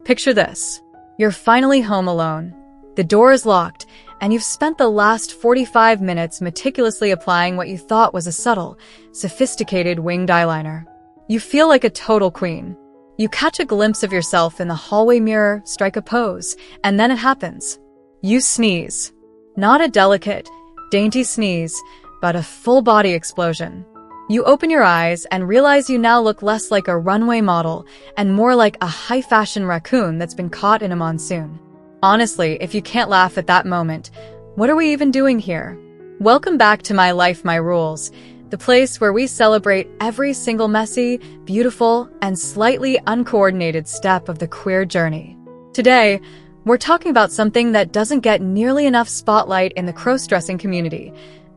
Picture this. You're finally home alone. The door is locked, and you've spent the last 45 minutes meticulously applying what you thought was a subtle, sophisticated winged eyeliner. You feel like a total queen. You catch a glimpse of yourself in the hallway mirror, strike a pose, and then it happens. You sneeze. Not a delicate, dainty sneeze, but a full-body explosion. You open your eyes and realize you now look less like a runway model and more like a high-fashion raccoon that's been caught in a monsoon. Honestly, if you can't laugh at that moment, what are we even doing here? Welcome back to My Life, My Rules, the place where we celebrate every single messy, beautiful, and slightly uncoordinated step of the queer journey. Today, we're talking about something that doesn't get nearly enough spotlight in the crossdressing community: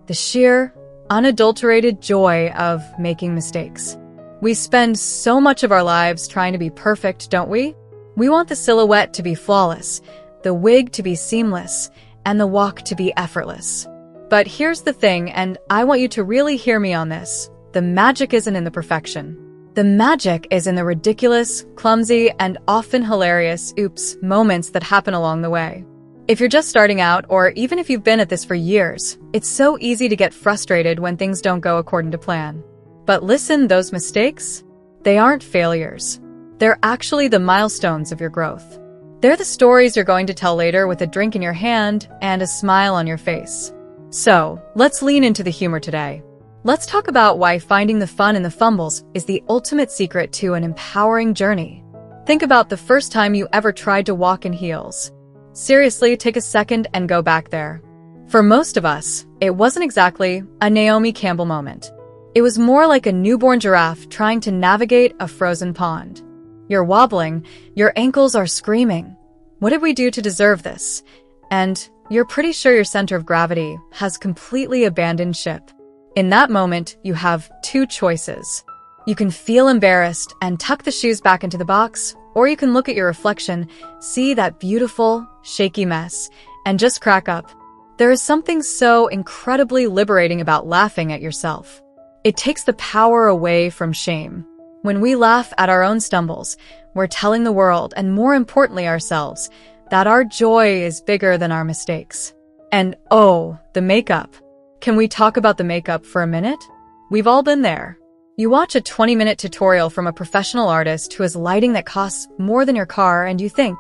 the sheer, unadulterated joy of making mistakes. We spend so much of our lives trying to be perfect, don't we? We want the silhouette to be flawless, the wig to be seamless, and the walk to be effortless. But here's the thing, and I want you to really hear me on this: the magic isn't in the perfection. The magic is in the ridiculous, clumsy, and often hilarious oops moments that happen along the way. If you're just starting out, or even if you've been at this for years, it's so easy to get frustrated when things don't go according to plan. But listen, those mistakes? They aren't failures. They're actually the milestones of your growth. They're the stories you're going to tell later with a drink in your hand and a smile on your face. So, let's lean into the humor today. Let's talk about why finding the fun in the fumbles is the ultimate secret to an empowering journey. Think about the first time you ever tried to walk in heels. Seriously, take a second and go back there. For most of us, it wasn't exactly a Naomi Campbell moment. It was more like a newborn giraffe trying to navigate a frozen pond. You're wobbling, your ankles are screaming. What did we do to deserve this? And you're pretty sure your center of gravity has completely abandoned ship. In that moment, you have two choices. You can feel embarrassed and tuck the shoes back into the box, or you can look at your reflection, see that beautiful, shaky mess, and just crack up. There is something so incredibly liberating about laughing at yourself. It takes the power away from shame. When we laugh at our own stumbles, we're telling the world, and more importantly ourselves, that our joy is bigger than our mistakes. And oh, the makeup. Can we talk about the makeup for a minute? We've all been there. You watch a 20-minute tutorial from a professional artist who has lighting that costs more than your car, and you think,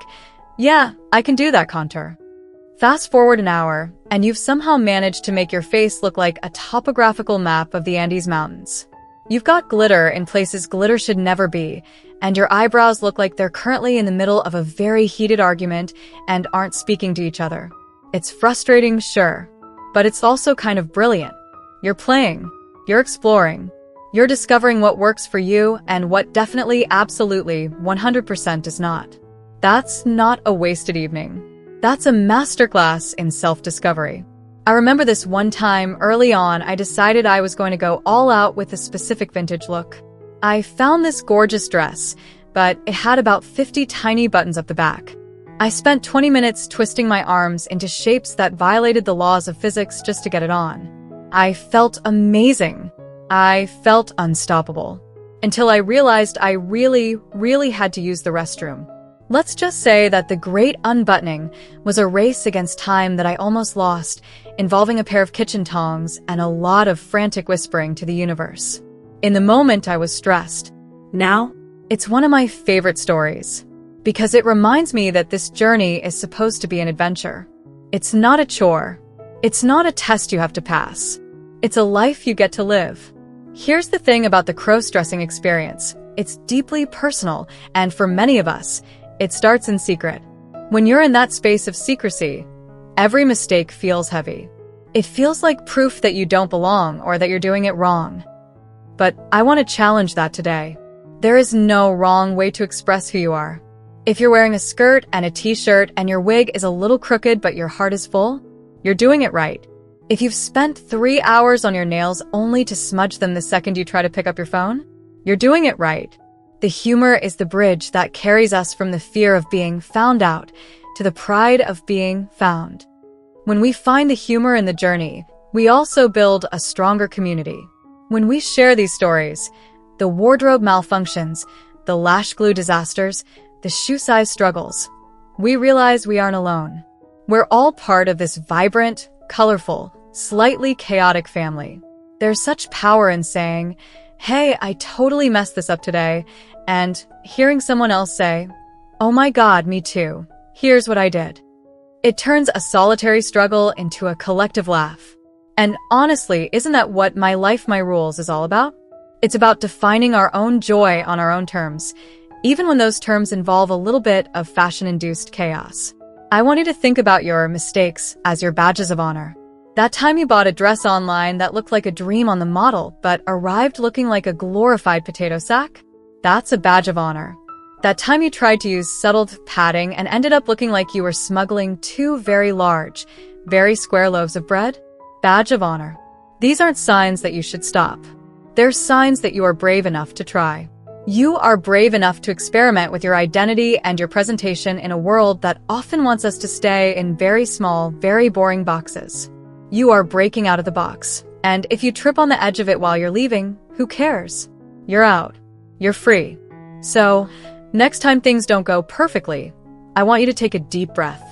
yeah, I can do that contour. Fast forward an hour, and you've somehow managed to make your face look like a topographical map of the Andes Mountains. You've got glitter in places glitter should never be, and your eyebrows look like they're currently in the middle of a very heated argument and aren't speaking to each other. It's frustrating, sure, but it's also kind of brilliant. You're playing, you're exploring, you're discovering what works for you and what definitely, absolutely, 100% does not. That's not a wasted evening. That's a masterclass in self-discovery. I remember this one time early on, I decided I was going to go all out with a specific vintage look. I found this gorgeous dress, but it had about 50 tiny buttons up the back. I spent 20 minutes twisting my arms into shapes that violated the laws of physics just to get it on. I felt amazing. I felt unstoppable. Until I realized I really had to use the restroom. Let's just say that the great unbuttoning was a race against time that I almost lost, involving a pair of kitchen tongs and a lot of frantic whispering to the universe. In the moment, I was stressed. Now, it's one of my favorite stories, because it reminds me that this journey is supposed to be an adventure. It's not a chore. It's not a test you have to pass. It's a life you get to live. Here's the thing about the crossdressing experience. It's deeply personal, and for many of us, it starts in secret. When you're in that space of secrecy, every mistake feels heavy. It feels like proof that you don't belong or that you're doing it wrong. But I want to challenge that today. There is no wrong way to express who you are. If you're wearing a skirt and a t-shirt and your wig is a little crooked but your heart is full, you're doing it right. If you've spent 3 hours on your nails only to smudge them the second you try to pick up your phone, you're doing it right. The humor is the bridge that carries us from the fear of being found out to the pride of being found. When we find the humor in the journey, we also build a stronger community. When we share these stories, the wardrobe malfunctions, the lash glue disasters, the shoe size struggles, we realize we aren't alone. We're all part of this vibrant, colorful, slightly chaotic family. There's such power in saying, "Hey, I totally messed this up today," and hearing someone else say, "Oh my God, me too. Here's what I did." It turns a solitary struggle into a collective laugh. And honestly, isn't that what My Life, My Rules is all about? It's about defining our own joy on our own terms, even when those terms involve a little bit of fashion-induced chaos. I want you to think about your mistakes as your badges of honor. That time you bought a dress online that looked like a dream on the model, but arrived looking like a glorified potato sack? That's a badge of honor. That time you tried to use subtle padding and ended up looking like you were smuggling two very large, very square loaves of bread? Badge of honor. These aren't signs that you should stop. They're signs that you are brave enough to try. You are brave enough to experiment with your identity and your presentation in a world that often wants us to stay in very small, very boring boxes. You are breaking out of the box. And if you trip on the edge of it while you're leaving, who cares? You're out. You're free. So, next time things don't go perfectly, I want you to take a deep breath.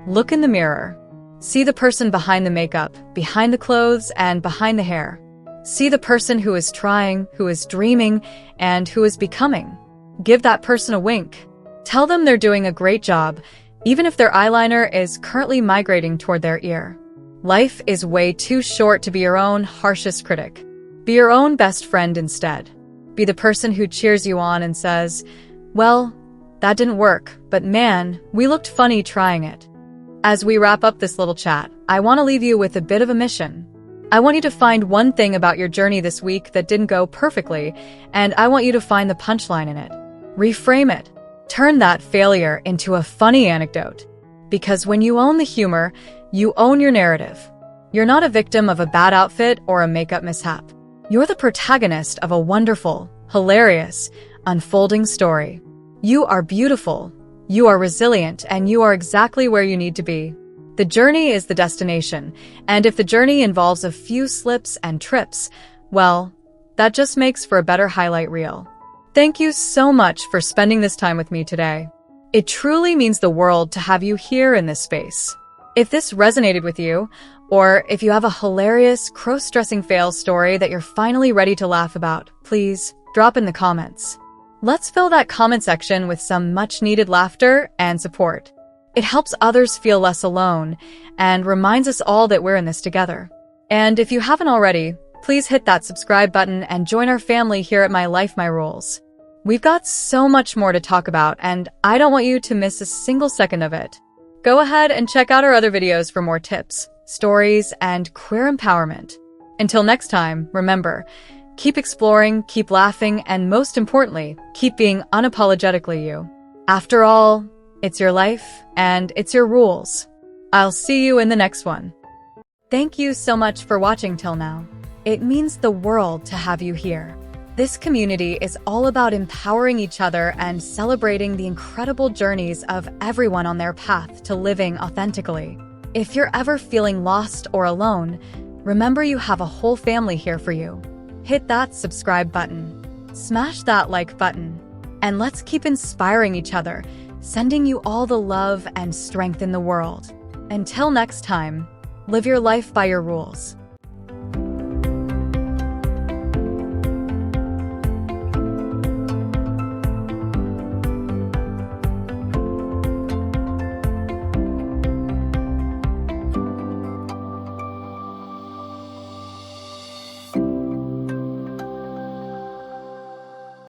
Look in the mirror. See the person behind the makeup, behind the clothes, and behind the hair. See the person who is trying, who is dreaming, and who is becoming. Give that person a wink. Tell them they're doing a great job, even if their eyeliner is currently migrating toward their ear. Life is way too short to be your own harshest critic. Be your own best friend instead. Be the person who cheers you on and says, "Well, that didn't work, but man, we looked funny trying it." As we wrap up this little chat, I want to leave you with a bit of a mission. I want you to find one thing about your journey this week that didn't go perfectly, and I want you to find the punchline in it. Reframe it. Turn that failure into a funny anecdote. Because when you own the humor, you own your narrative. You're not a victim of a bad outfit or a makeup mishap. You're the protagonist of a wonderful, hilarious, unfolding story. You are beautiful, you are resilient, and you are exactly where you need to be. The journey is the destination, and if the journey involves a few slips and trips, well, that just makes for a better highlight reel. Thank you so much for spending this time with me today. It truly means the world to have you here in this space. If this resonated with you, or if you have a hilarious cross-dressing fail story that you're finally ready to laugh about, please drop in the comments. Let's fill that comment section with some much-needed laughter and support. It helps others feel less alone and reminds us all that we're in this together. And if you haven't already, please hit that subscribe button and join our family here at My Life, My Rules. We've got so much more to talk about, and I don't want you to miss a single second of it. Go ahead and check out our other videos for more tips, stories, and queer empowerment. Until next time, remember, keep exploring, keep laughing, and most importantly, keep being unapologetically you. After all, it's your life, and it's your rules. I'll see you in the next one. Thank you so much for watching till now. It means the world to have you here. This community is all about empowering each other and celebrating the incredible journeys of everyone on their path to living authentically. If you're ever feeling lost or alone, remember you have a whole family here for you. Hit that subscribe button, smash that like button, and let's keep inspiring each other, sending you all the love and strength in the world. Until next time, live your life by your rules.